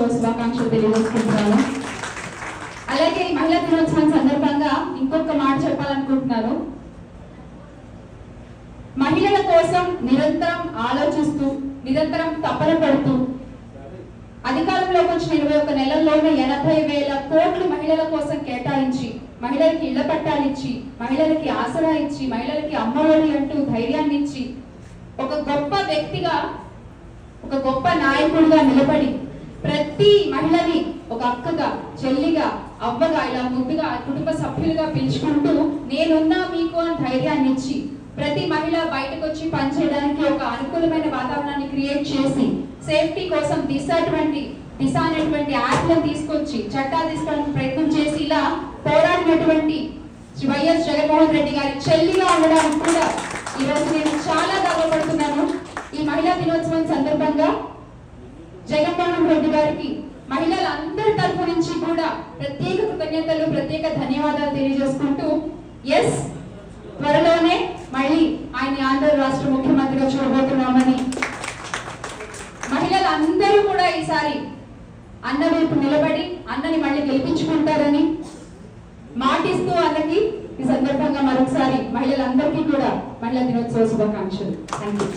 దినోత్సవ శుభాకాంక్షలు తెలియజేసుకుంటున్నాను. అలాగే ఈ మహిళా దినోత్సవం సందర్భంగా ఇంకొక మాట చెప్పాలనుకుంటున్నాను. మహిళల కోసం నిరంతరం ఆలోచిస్తూ నిరంతరం తపన పడుతూ అధికారంలోకి వచ్చిన 21 నెలల్లోనే 80,000 కోట్లు మహిళల కోసం కేటాయించి మహిళలకి ఇళ్ల పట్టాలు ఇచ్చి మహిళలకి ఆసరా ఇచ్చి మహిళలకి అమ్మఒడి అంటూ ధైర్యాన్ని ఇచ్చి ఒక గొప్ప వ్యక్తిగా ఒక గొప్ప నాయకుడిగా నిలబడి ప్రతి మహిళని ఒక అక్కగా చెల్లిగా అవ్వగా ఇలా ముద్దుగా కుటుంబ సభ్యులుగా పిలుచుకుంటూ నేనున్నా మీకు అని ధైర్యాన్ని ఇచ్చి ప్రతి మహిళ బయటకు వచ్చి పనిచేయడానికి ఒక అనుకూలమైన వాతావరణాన్ని క్రియేట్ చేసి సేఫ్టీ కోసం దిశ అనేటువంటి యాప్లను తీసుకొచ్చి చట్టాలు తీసుకోవడానికి ప్రయత్నం చేసి ఇలా పోరాడినటువంటి శ్రీ వైఎస్ జగన్మోహన్ రెడ్డి గారి చెల్లిగా ఉండడానికి కూడా ఈరోజు నేను చాలా గర్వపడుతున్నాను. ఈ మహిళా దినోత్సవం సందర్భంగా జగన్మోహన్ రెడ్డి గారికి మహిళలందరి తరపు నుంచి కూడా ప్రత్యేక కృతజ్ఞతలు ప్రత్యేక ధన్యవాదాలు తెలియజేసుకుంటూ ఎస్ త్వరలోనే మళ్ళీ ఆయన ఆంధ్ర రాష్ట్ర ముఖ్యమంత్రిగా చూడబోతున్నామని మహిళలందరూ కూడా ఈసారి అన్న వైపు నిలబడి అన్నని మళ్ళీ గెలిపించుకుంటారని మాటిస్తూ అన్నకి ఈ సందర్భంగా మరొకసారి మహిళలందరికీ కూడా మహిళా దినోత్సవ శుభాకాంక్షలు. Thank you.